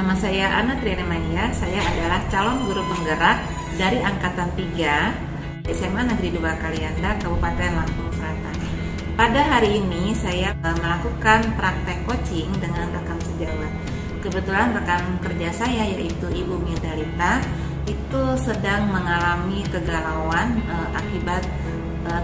Nama saya Ana Triana Maya, saya adalah calon guru penggerak dari Angkatan 3 SMA Negeri 2 Kalianda, Kabupaten Lampung Selatan. Pada hari ini saya melakukan praktek coaching dengan rekan sejawat. Kebetulan rekan kerja saya yaitu Ibu Midalita itu sedang mengalami kegalauan akibat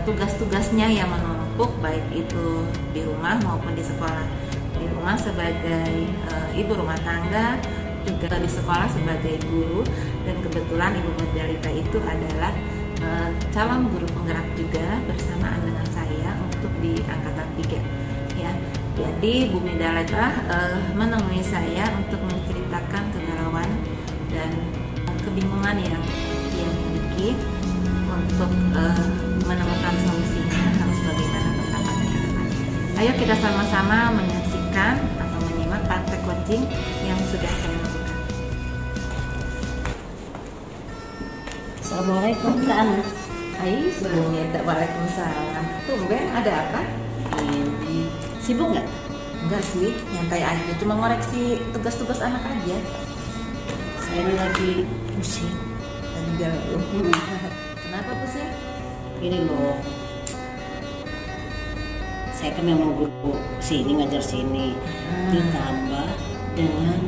tugas-tugasnya yang menumpuk, baik itu di rumah maupun di sekolah. Di rumah sebagai ibu rumah tangga, juga di sekolah sebagai guru, dan kebetulan Ibu Midalita itu adalah calon guru penggerak juga bersamaan dengan saya untuk di Angkatan 3 ya. Jadi Bu Midalita menemui saya untuk menceritakan kegalauan dan kebingungan yang dia miliki untuk menemukan solusinya harus bagaimana pertama. Ayo kita sama-sama menyaksikan atau menyimak praktek coaching yang sudah saya lakukan. Assalamualaikum Kak Ana. Hai, sebelumnya waalaikumsalam. Tumben, ada apa? Sibuk nggak? Enggak sih, nyantai aja. Cuma ngoreksi tugas-tugas anak aja. Saya ini lagi pusing. Lagi galau. Kenapa pusing? Ini loh, saya kan memang guru sini, ngajar sini, ditambah dengan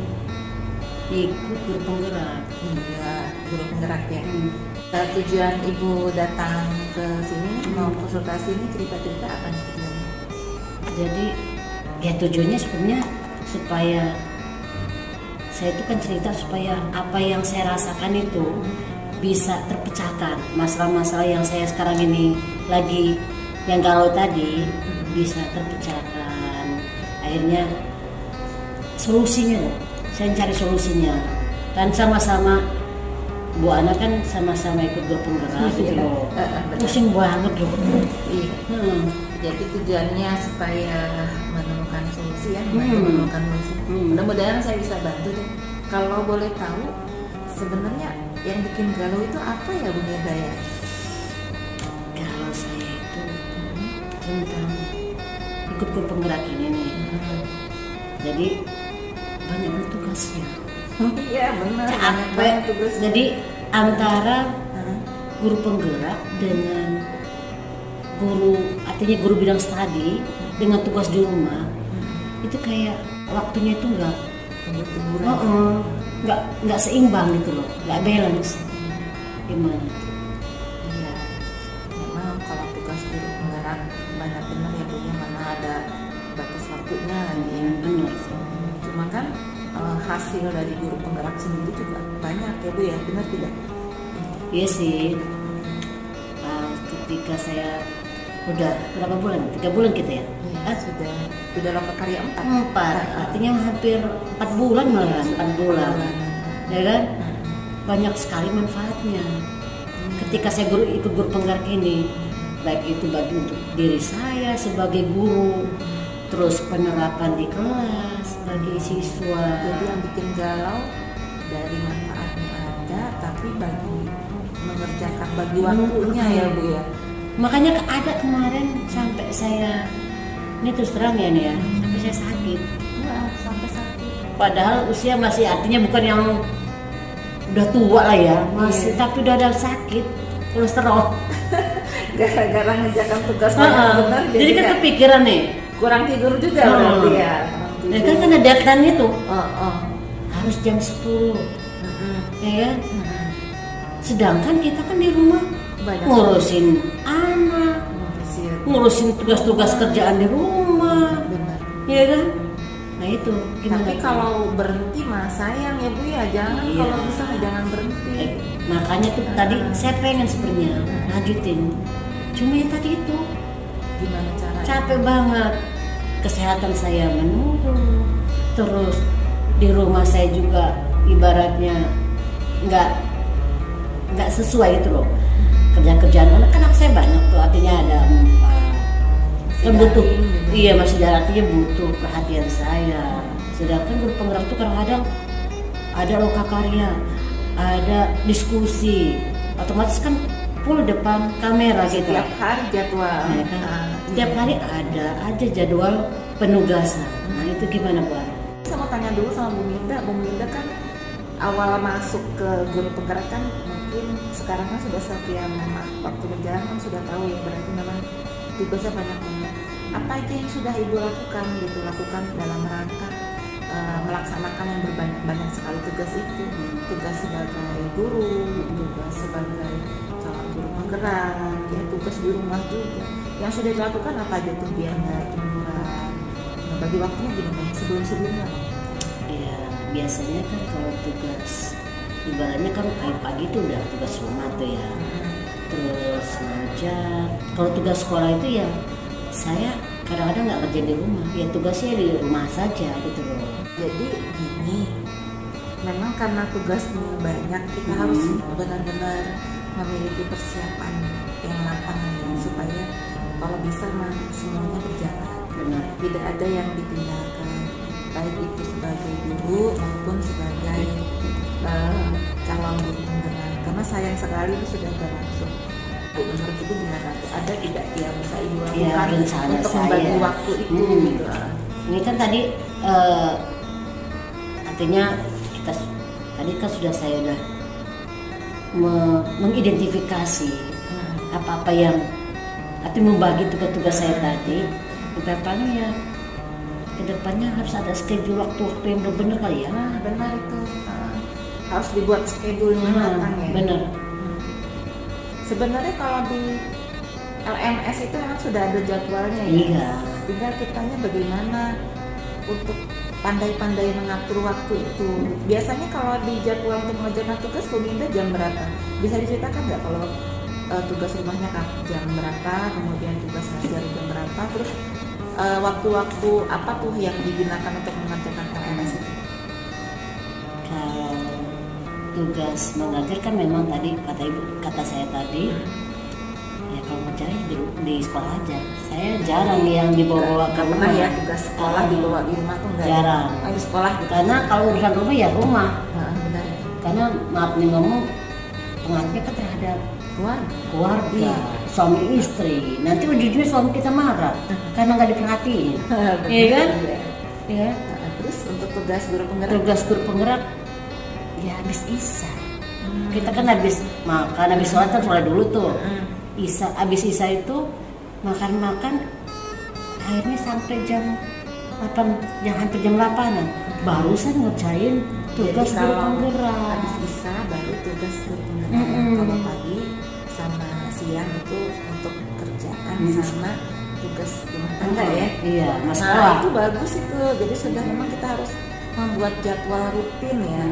ikut guru penggerak. Iya, guru penggerak ya. Tujuan Ibu datang ke sini mau konsultasi ini cerita-cerita apa nih tujuannya? Jadi ya tujuannya sebenarnya supaya saya itu kan cerita supaya apa yang saya rasakan itu bisa terpecahkan. Masalah-masalah yang saya sekarang ini lagi yang galau tadi bisa terpecahkan. Akhirnya solusinya loh, saya cari solusinya. Dan sama-sama Bu Ana kan sama-sama ikut guru penggerak gitu loh. Pusing banget loh. Jadi tujuannya supaya menemukan solusi ya, menemukan solusi. Mudah-mudahan saya bisa bantu deh. Kalau boleh tahu, sebenarnya yang bikin galau itu apa ya Bu Meda ya? Kalau saya itu tentang ikut guru penggerak ini nih. Jadi banyak tugasnya. Iya benar. Capek. Jadi antara guru penggerak dengan guru, artinya guru bidang studi dengan tugas di rumah itu kayak waktunya itu nggak seimbang gitu loh, nggak balance. Gimana? Iya, memang kalau tugas guru penggerak banyak benar ya Bu, mana ada batas waktunya lagi ya. Benar. Cuma kan hasil dari guru penggerak sendiri juga banyak ya Bu ya, benar tidak? Iya sih. Ketika saya udah berapa bulan? 3 bulan kita ya? Ya sudah loka karya 4. Artinya hampir 4 bulan malah, 4 bulan. Ya kan? Banyak sekali manfaatnya. Ketika saya ikut guru penggerak ini, baik itu bagi untuk diri saya sebagai guru, terus penerapan di kelas bagi siswa. Jadi yang bikin galau dari manfaatnya ada, tapi bagi mengerjakan bagi waktunya ya Bu ya. Makanya ada kemarin sampai saya, ini terus terang ya nih ya, sampai saya sakit. Wah, sampai sakit. Padahal usia masih, artinya bukan yang udah tua lah ya, masih tapi udah ada sakit kolesterol. Gara-gara ngerjakan tugas banyak benar. Jadi kan kepikiran nih. Kurang tidur juga berarti ya. Ya kan ada deadline itu. Harus jam 10. Ya kan? Sedangkan kita kan di rumah banyak ngurusin anak, ngurusin tugas-tugas kerjaan di rumah. Benar. Ya kan? Nah itu gimana? Tapi kalau berhenti mah sayang ya Bu ya, jangan. Iya. Kalau bisa jangan berhenti. Makanya tuh tadi saya pengen sebenarnya lanjutin. Cuma ya tadi itu Gimana caranya? capek banget, kesehatan saya menurun, terus di rumah saya juga ibaratnya nggak sesuai itu loh, kerjaan anak saya banyak tuh, artinya ada 4 kan butuh gitu. Iya masih artinya butuh perhatian saya. Sedangkan guru penggerak tuh kadang-kadang ada loka karya, ada diskusi, otomatis kan full depan kamera gitu. Setiap hari jadwal. Nah, kan? Setiap hari ada aja jadwal penugasan. Nah itu gimana Bu Ana? Sama mau tanya dulu sama Bu Minda. Bu Minda kan awal masuk ke guru penggerak kan mungkin sekarang kan sudah sekian lama waktu berjalan kan sudah tahu ya, berarti memang tugasnya banyak banget. Apa aja yang sudah Ibu lakukan dalam rangka melaksanakan yang banyak sekali tugas itu, tugas sebagai guru, tugas sebagai calon guru penggerak, ya tugas di rumah juga. Yang sudah dilakukan apa aja tuh biar nggak cemburuan? Nah, bagi waktunya gimana sebelumnya? Ya biasanya kan kalau tugas ibaratnya kan pagi-pagi itu udah tugas rumah tuh ya, terus ngajar. Kalau tugas sekolah itu ya saya kadang-kadang nggak kerja di rumah, ya tugasnya di rumah saja gitu loh. Jadi gini, memang karena tugasnya banyak, kita harus benar-benar memiliki persiapan yang matang ya, supaya kalau bisa semuanya berjalan. Benar. Tidak ada yang ditinggalkan, baik itu sebagai guru maupun sebagai calon guru penggerak. Karena sayang sekali itu sudah berlangsung. Menurut Ibu gimana? Ada tidak yang bisa Ibu lakukan untuk membagi waktu itu? Gitu. Ini kan tadi artinya kita tadi kan saya udah mengidentifikasi apa-apa yang artinya membagi tugas-tugas saya tadi. Kedepannya ya kedepannya harus ada schedule waktu yang benar kali ya. Benar itu harus dibuat schedule yang matang ya. Benar. Sebenarnya kalau di LMS itu memang sudah ada jadwalnya ya. Iya. Tinggal kitanya bagaimana untuk pandai-pandai mengatur waktu itu. Biasanya kalau di jadwal untuk mengerjakan tugas Bu Minda jam berapa? Bisa diceritakan nggak kalau tugas rumahnya jam berapa, kemudian tugas ngajar jam berapa, terus waktu-waktu apa tuh yang digunakan untuk mengerjakan LMS itu? Kalau tugas mengajar kan memang tadi kata saya tadi ya kalau ngerjain di sekolah aja. Saya jarang yang dibawa ke rumah ya, tugas sekolah dibawa di rumah tuh enggak jarang ya? Di sekolah gitu. Karena kalau urusan rumah ya rumah. Benar. Karena maaf nih ngomong pengaruhnya kan terhadap keluarga, suami istri. Nanti ujung-ujungnya suami kita marah karena nggak diperhatiin. Iya kan? Ya. Terus untuk tugas guru penggerak ya habis isya. Kita kan habis makan, habis sholat kan sholat dulu tuh. Habis isya itu makan akhirnya sampai jam 8, hampir jam 8-an. Barusan ngerjain tugas guru penggerak. Habis isya baru tugas guru penggerak. Kalau pagi sama siang itu untuk kerjaan sama tugas rumah tangga ya. Iya, nah itu bagus itu. Jadi sudah memang kita harus membuat jadwal rutin ya.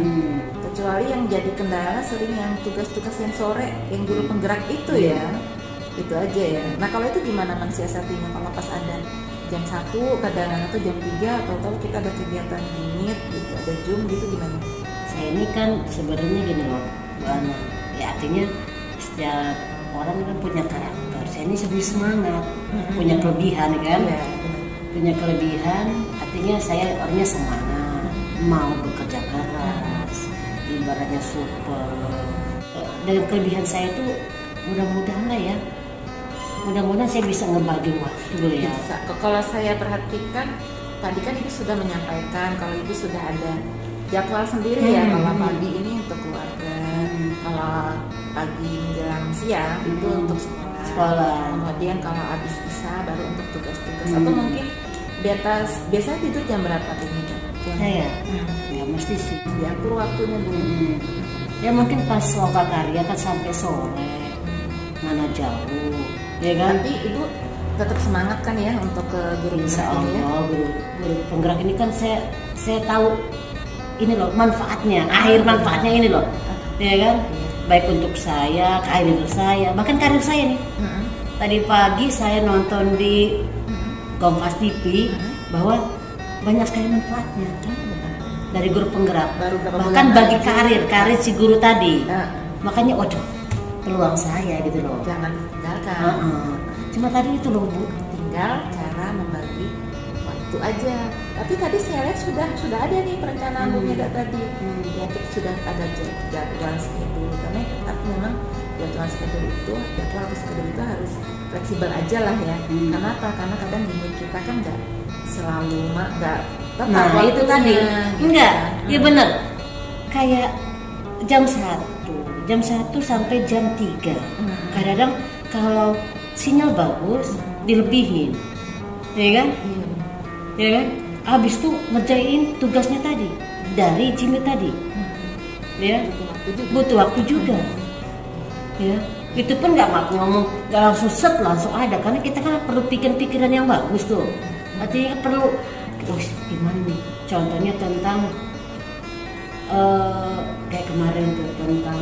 Kecuali yang jadi kendala sering yang tugas-tugas yang sore yang guru penggerak itu ya. Itu aja ya. Nah kalau itu gimana mensiasatinya? Kalau pas ada jam 1 kadang atau jam 3 atau kita ada kegiatan di Meet gitu, ada Zoom gitu gimana? Saya ini kan sebenarnya gini loh, Bu Ana. Ya artinya setiap orang kan punya karakter. Saya ini lebih semangat, punya kelebihan kan? Ya, punya kelebihan, artinya saya orangnya semangat, mau bekerja keras, ibaratnya super. Dengan kelebihan saya itu mudah-mudahan lah ya. Mudah-mudahan saya bisa ngebagi waktu ya. Bisa. Kalau saya perhatikan tadi kan Ibu sudah menyampaikan kalau Ibu sudah ada jadwal sendiri ya. Kalau pagi ini untuk keluarga, kalau pagi menjelang siang itu untuk sekolah. Kemudian kalau habis isya baru untuk tugas-tugas. Atau mungkin di atas biasanya tidur jam berapa tuh nih? Saya ya mesti sih diatur waktunya Bu. Ya mungkin pas loka karya kan sampai sore, mana jauh. Ya kan? Tapi Ibu tetap semangat kan ya untuk ke guru penggerak ini ya? Guru penggerak ini kan saya tahu ini loh manfaatnya, akhir manfaatnya ini loh, ya kan? Baik untuk saya, karir saya, bahkan karir saya nih. Tadi pagi saya nonton di Kompas TV bahwa banyak sekali manfaatnya dari guru penggerak. Bahkan bagi karir si guru tadi. Makanya waduh, peluang saya gitu loh. Jangan tinggalkan. Cuma tadi itu loh Bu, tinggal cara membagi waktu aja. Tapi tadi saya lihat sudah ada nih perencanaan Bu Minda tadi. Ya kita sudah ada jadwal schedule. Tapi memang jadwal schedule itu harus fleksibel aja lah ya. Kenapa? Karena kadang gini kita kan nggak selalu nggak Tetap Nah waktunya, itu tadi gitu enggak, kan. ya bener. Kayak jam 1 sampai jam 3. Kadang-kadang kalau sinyal bagus dilebihin, ya kan? Ya kan? Habis itu ngerjain tugasnya tadi dari Jimmy tadi, ya butuh waktu juga, ya itu pun nggak ngomong nggak langsung langsung ada, karena kita kan perlu pikiran yang bagus tuh, artinya perlu gimana nih, contohnya tentang kayak kemarin tuh tentang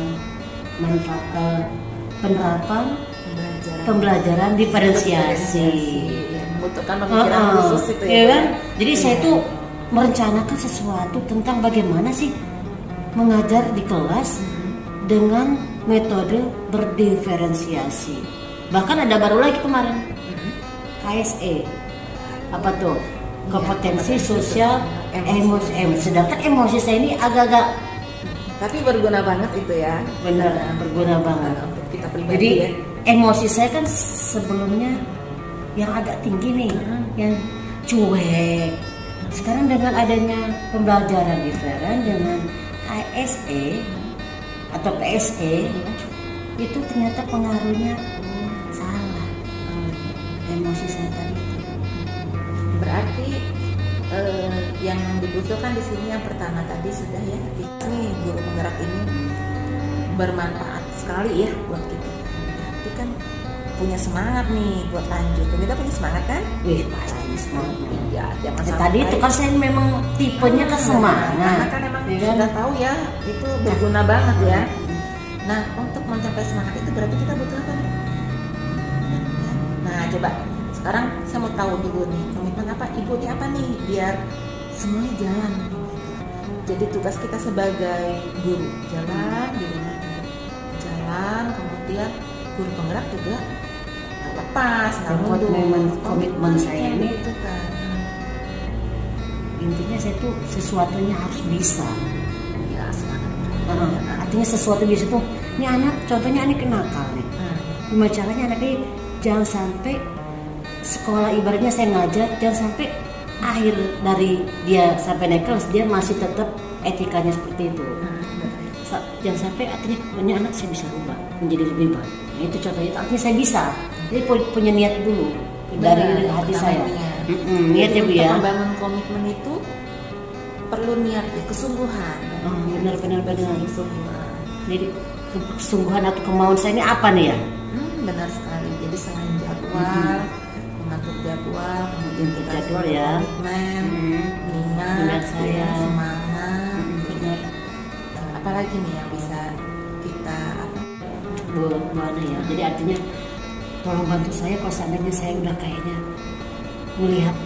manfaat penerapan pembelajaran diferensiasi. Membutuhkan pemikiran khusus itu ya kan? Jadi saya tuh merencanakan sesuatu tentang bagaimana sih mengajar di kelas dengan metode berdiferensiasi. Bahkan ada baru lagi kemarin KSE, apa tuh, kompetensi sosial emosi. Sedangkan emosi saya ini agak-agak, tapi berguna banget itu ya. benar berguna banget. Untuk kita pribadi Jadi ya. emosi saya kan sebelumnya yang agak tinggi nih, yang cuek. Sekarang dengan adanya pembelajaran diferen dengan KSE atau PSE, itu ternyata pengaruhnya salah. Emosi saya tadi itu. Berarti yang dibutuhkan di sini yang pertama tadi sudah ya, ini guru penggerak ini bermanfaat sekali ya buat kita. Berarti kan punya semangat nih buat lanjut. Kita punya semangat kan? Wih, pasti semangat. Ya, jangan Ya, sampai. tadi itu kan saya memang tipenya ke semangat. Karena kan emang Ya kan? sudah tahu ya, itu berguna banget ya. Nah, untuk mencapai semangat itu berarti kita butuh apa nih? Nah, coba sekarang saya mau tahu dulu nih, komitmen apa ibu ini apa nih biar semuanya jalan. Jadi tugas kita sebagai guru jalan di rumah, jalan, kemudian guru penggerak juga nggak lepas, nggak mundur. Komitmen saya ini itu kan. intinya saya tuh sesuatunya harus bisa. Ya, semangat. Artinya sesuatu di situ. Ini anak, contohnya anak nakal nih. Gimana caranya anak ini jangan sampai sekolah, ibaratnya saya ngajar, jangan sampai akhir dari dia sampai naik kelas dia masih tetap etikanya seperti itu. Jangan sampai artinya punya anak saya bisa rubah menjadi lebih baik. Nah, itu contohnya, artinya saya bisa. Jadi punya niat dulu dari hati saya. Niatnya Bu ya. Membangun komitmen itu perlu niat ya, kesungguhan. Benar. Kesungguhan. Jadi kesungguhan atau kemauan saya ini apa nih ya? Benar sekali. Jadi selain jadwal, mengatur jadwal, kemudian kita Jadwal ya. komitmen, Niat niat, saya. semangat. Benar. Apalagi nih yang bisa kita Mana ya? Jadi artinya tolong bantu saya kalau seandainya saya udah kayaknya melihat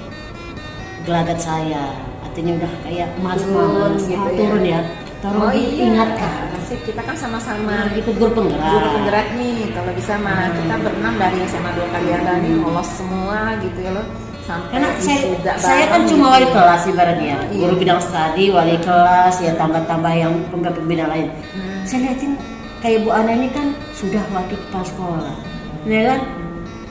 gelagat saya, artinya udah kayak Turun gitu ya. turun ya. Tolong diingatkan. Nasib kita kan sama-sama Ikut guru penggerak. guru penggerak nih, kalau bisa mah kita berenam dari SMA 2 Kalianda nih lolos semua gitu ya loh, sampai Karena wisuda saya kan bareng cuma gitu. wali kelas ibaratnya, Iya. guru bidang studi, wali kelas, ya tambah-tambah yang pembina lain. Saya lihatin kayak Bu Ana ini kan sudah wakil kepala sekolah, ya kan?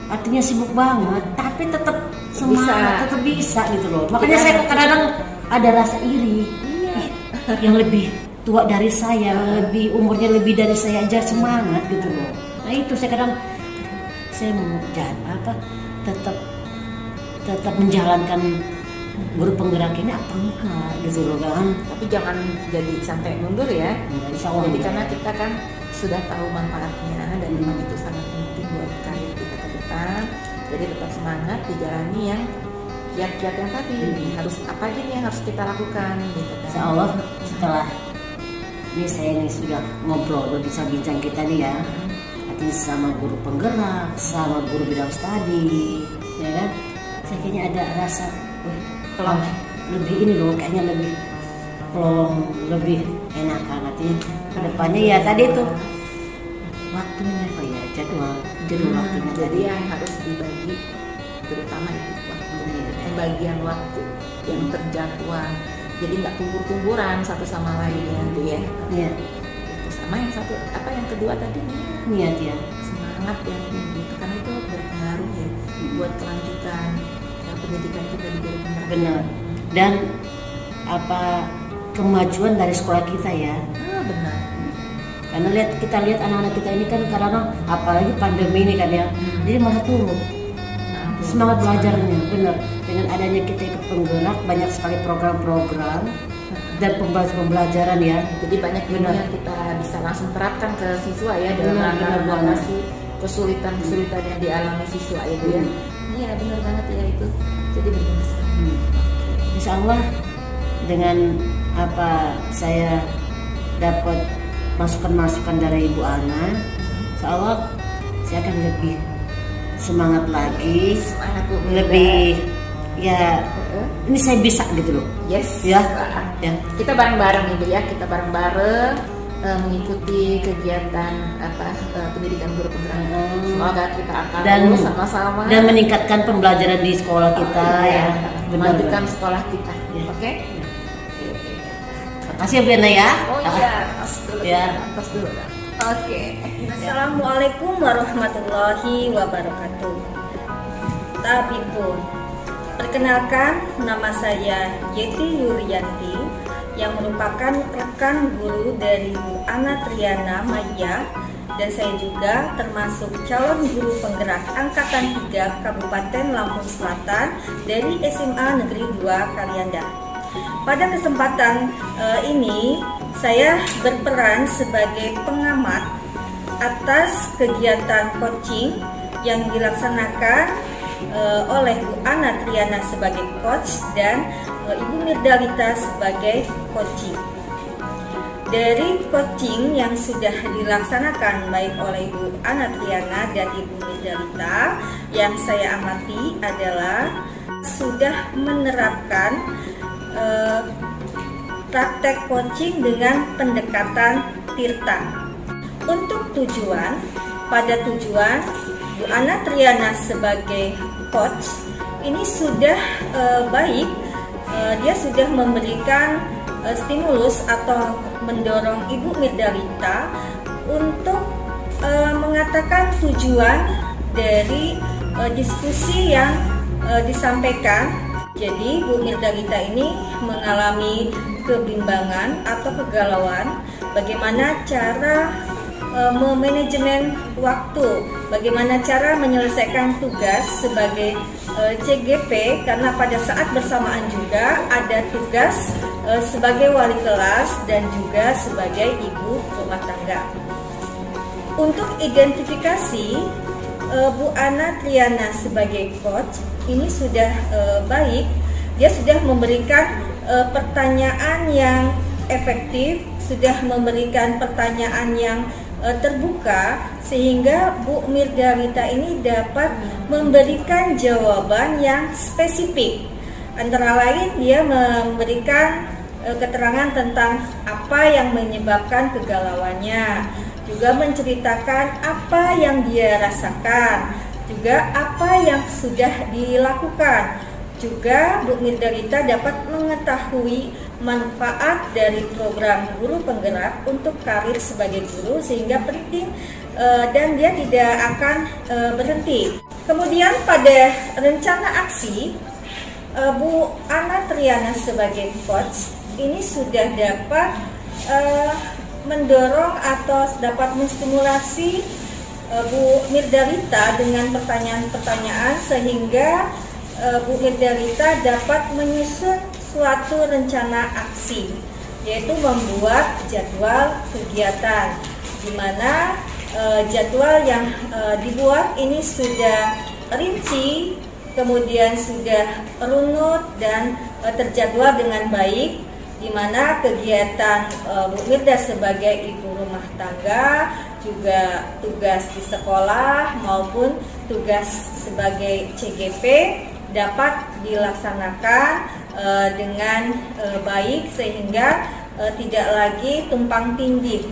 Artinya sibuk banget, tapi tetap semangat, tetap bisa gitu loh. Makanya saya kadang-kadang ada rasa iri. Ih, yang lebih tua dari saya, lebih umurnya lebih dari saya aja semangat gitu loh. Nah itu saya kadang saya mau tetap menjalankan guru penggerak ini apa enggak gitu loh kan. Tapi jangan jadi sampai mundur ya. Enggak, insya Allah Jadi enggak. karena kita kan sudah tahu manfaatnya dan memang itu sangat penting buat karir kita ke depan. Jadi tetap semangat dijalani yang kiat-kiat yang tadi. Harus apa aja nih yang harus kita lakukan gitu kan. Insya Allah setelah ini saya ini sudah ngobrol, berbincang-bincang kita nih ya, artinya sama guru penggerak, sama guru bidang studi, ya kan? Saya kayaknya ada rasa, Plong. lebih ini loh, kayaknya lebih plong, lebih enak kan. Artinya kedepannya ya tadi itu waktunya apa ya, jadwal waktunya Jadi tadi. yang harus dibagi terutama itu waktu, pembagian waktu yang terjadwal. Jadi nggak tumbur-tumburan satu sama lain ya, Bu ya. Iya, Itu sama yang satu yang kedua tadi nih niat ya. semangat yang tinggi itu karena itu berpengaruh ya buat kelanjutan pendidikan kita di guru penggerak. Benar. Dan kemajuan dari sekolah kita ya. Benar. Karena kita lihat anak-anak kita ini kan kadang-kadang apalagi pandemi ini kan ya, jadi malah turun semangat belajarnya. Benar, dengan adanya kita ikut penggerak banyak sekali program-program dan pembelajaran ya. Jadi banyak ilmu yang kita bisa langsung terapkan ke siswa ya dalam Benar, mengatasi kesulitan yang dialami siswa itu ya. Iya benar banget ya itu. Jadi berguna sekali. Insya Allah dengan saya dapat masukan-masukan dari Ibu Ana, insya Allah saya akan lebih semangat lagi, lebih ya ini saya bisa gitu loh. Yes ya. Kita bareng-bareng Ibu ya, kita bareng-bareng mengikuti kegiatan pendidikan guru penggerak. Semoga kita akan lulus sama-sama dan meningkatkan pembelajaran di sekolah kita memajukan sekolah kita. Oke. Makasih ya Bu Ana ya. Tas dulu. Oke. Assalamualaikum warahmatullahi wabarakatuh. Tabipun. Perkenalkan, nama saya Yeti Yuryanti yang merupakan rekan guru dari Bu Ana Triana Maya, dan saya juga termasuk calon guru penggerak angkatan 3 Kabupaten Lampung Selatan dari SMA Negeri 2 Kalianda. Pada kesempatan ini saya berperan sebagai pengamat atas kegiatan coaching yang dilaksanakan oleh Bu Ana Triana sebagai coach dan Ibu Mirdalita sebagai coaching. Dari coaching yang sudah dilaksanakan baik oleh Ibu Ana Triana dan Ibu Mirdalita, yang saya amati adalah sudah menerapkan praktek coaching dengan pendekatan Tirta. Untuk pada tujuan Bu Ana Triana sebagai coach ini sudah baik, dia sudah memberikan stimulus atau mendorong Ibu Mirdalita untuk mengatakan tujuan dari diskusi yang disampaikan. Jadi Bu Mirdalita ini mengalami kebimbangan atau kegalauan bagaimana cara memanajemen waktu, bagaimana cara menyelesaikan tugas sebagai CGP, karena pada saat bersamaan juga ada tugas sebagai wali kelas dan juga sebagai ibu rumah tangga. Untuk identifikasi Bu Ana Triana sebagai coach ini sudah baik, dia sudah memberikan pertanyaan yang efektif, sudah memberikan pertanyaan yang terbuka, sehingga Bu Mirdalita ini dapat memberikan jawaban yang spesifik. Antara lain dia memberikan keterangan tentang apa yang menyebabkan kegalauannya, juga menceritakan apa yang dia rasakan, juga apa yang sudah dilakukan. Juga Bu Mirdalita dapat mengetahui manfaat dari program guru penggerak untuk karir sebagai guru, sehingga penting dan dia tidak akan berhenti. Kemudian pada rencana aksi, Bu Ana Triana sebagai coach ini sudah dapat mendorong atau dapat menstimulasi Bu Mirdalita dengan pertanyaan-pertanyaan, sehingga Bu Mirdalita dapat menyusun suatu rencana aksi, yaitu membuat jadwal kegiatan, di mana jadwal yang dibuat ini sudah rinci, kemudian sudah runut dan terjadwal dengan baik, di mana kegiatan Bu Mirda sebagai ibu rumah tangga, juga tugas di sekolah maupun tugas sebagai CGP dapat dilaksanakan dengan baik, sehingga tidak lagi tumpang tindih.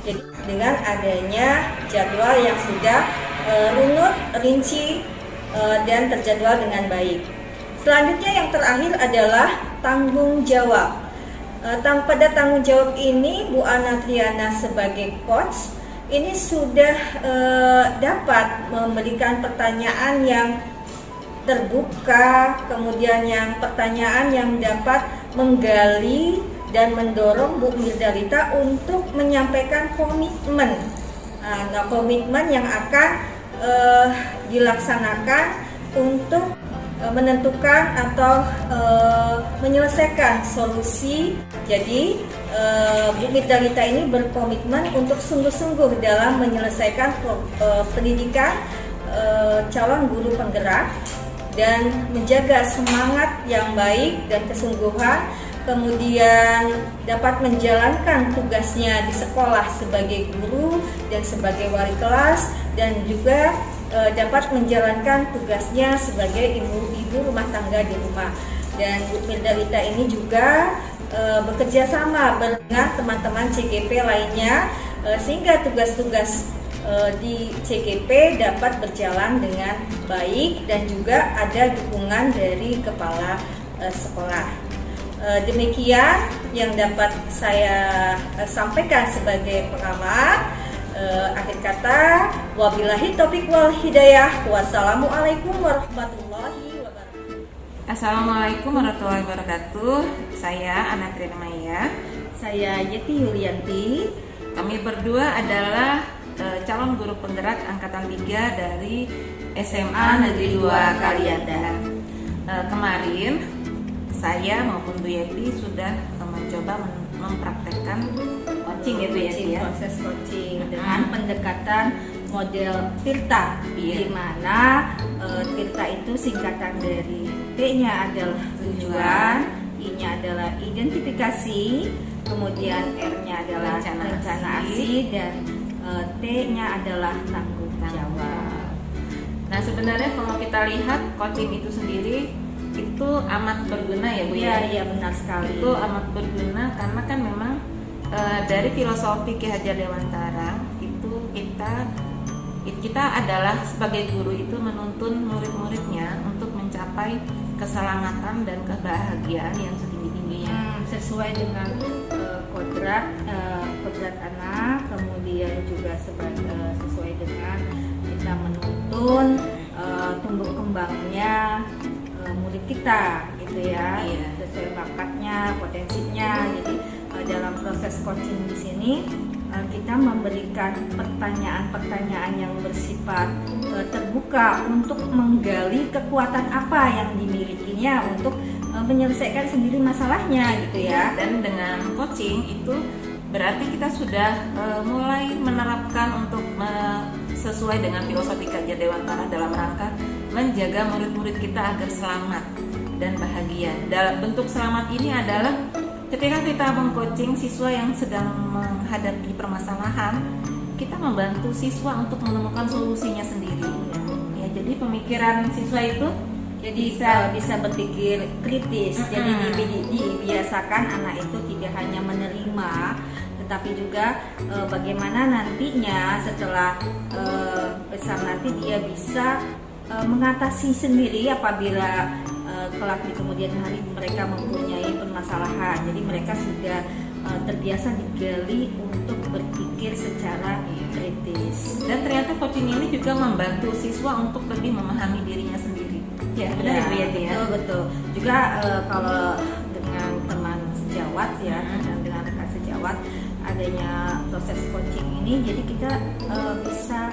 Jadi dengan adanya jadwal yang sudah runut, rinci dan terjadwal dengan baik. Selanjutnya yang terakhir adalah tanggung jawab. Pada tanggung jawab ini Bu Ana Triana sebagai coach ini sudah dapat memberikan pertanyaan yang terbuka, kemudian yang pertanyaan yang dapat menggali dan mendorong Bu Mirdalita untuk menyampaikan komitmen, komitmen yang akan dilaksanakan untuk menentukan atau menyelesaikan solusi. Jadi Bu Mirdalita ini berkomitmen untuk sungguh-sungguh dalam menyelesaikan pendidikan calon guru penggerak dan menjaga semangat yang baik dan kesungguhan, kemudian dapat menjalankan tugasnya di sekolah sebagai guru dan sebagai wali kelas, dan juga dapat menjalankan tugasnya sebagai ibu rumah tangga di rumah. Dan Bu Mirdalita ini juga bekerja sama dengan teman-teman CGP lainnya sehingga tugas-tugas di CGP dapat berjalan dengan baik dan juga ada dukungan dari kepala sekolah. Demikian yang dapat saya sampaikan sebagai pengamat. Akhir kata, wabillahi taufiq wal hidayah. Wassalamualaikum warahmatullahi wabarakatuh. Assalamualaikum warahmatullahi wabarakatuh. Saya Ana Trina Maya. Saya Yeti Yulianti. Kami berdua adalah calon guru penggerak angkatan 3 dari SMA Negeri 2 Kalianda. Kemarin saya maupun Bu Yeti sudah mencoba mempraktekkan coaching ya, proses coaching dengan pendekatan model TIRTA, di mana TIRTA itu singkatan dari T-nya adalah tujuan, I-nya adalah identifikasi, kemudian R-nya adalah rencana aksi, dan T-nya adalah tanggung jawab. Nah, sebenarnya kalau kita lihat coaching itu sendiri itu amat berguna ya Bu ya. Iya, benar sekali. Itu amat berguna karena kan memang dari filosofi Ki Hajar Dewantara itu kita adalah sebagai guru itu menuntun murid-muridnya untuk mencapai keselamatan dan kebahagiaan yang setinggi-tingginya, sesuai dengan kodrat anak, kemudian juga sesuai dengan kita menuntun tumbuh kembangnya murid kita gitu ya, sesuai bakatnya, potensinya. Jadi dalam proses coaching di sini kita memberikan pertanyaan-pertanyaan yang bersifat terbuka untuk menggali kekuatan apa yang dimilikinya untuk menyelesaikan sendiri masalahnya gitu ya. Dan dengan coaching itu berarti kita sudah mulai menerapkan untuk sesuai dengan filosofi Ki Hajar Dewantara dalam rangka menjaga murid-murid kita agar selamat dan bahagia. Dalam bentuk selamat ini adalah ketika kita mengcoaching siswa yang sedang menghadapi permasalahan, kita membantu siswa untuk menemukan solusinya sendiri. Ya, jadi pemikiran siswa itu jadi bisa berpikir kritis. Jadi dibiasakan anak itu tidak hanya menerima, tetapi juga bagaimana nantinya setelah besar nanti dia bisa mengatasi sendiri apabila kelak di kemudian hari mereka mempunyai permasalahan. Jadi mereka sudah terbiasa digali untuk berpikir secara kritis. Dan ternyata coaching ini juga membantu siswa untuk lebih memahami dirinya sendiri. Ya, benar ya. Betul. Juga kalau dengan teman sejawat ya, dan dengan rekan sejawat, adanya proses coaching ini, jadi kita bisa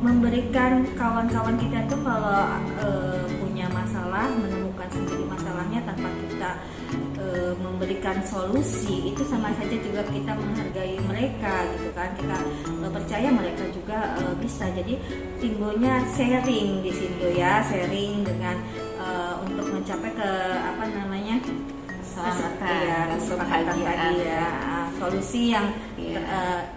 memberikan kawan-kawan kita itu kalau punya masalah, menemukan sendiri masalahnya tanpa kita memberikan solusi, itu sama saja juga kita menghargai mereka gitu kan. Kita percaya mereka juga bisa. Jadi timbulnya sharing di situ ya, sharing dengan untuk mencapai kebahagiaan ya, solusi yang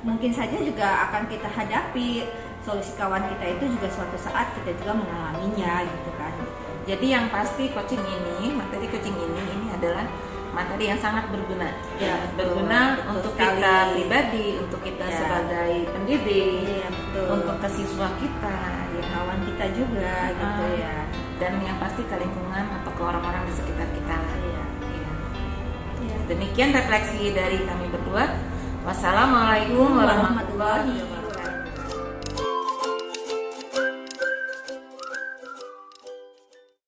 mungkin saja juga akan kita hadapi. Solusi kawan kita itu juga suatu saat kita juga mengalaminya gitu kan. Jadi yang pasti materi coaching ini adalah materi yang sangat berguna. Ya, berguna betul untuk sekali. kita pribadi, untuk kita sebagai pendidik, untuk ke siswa kita, kawan kita juga gitu ya. Dan yang pasti ke lingkungan atau ke orang-orang di sekitar kita. Ya. Demikian refleksi dari kami berdua. Wassalamualaikum warahmatullahi wabarakatuh.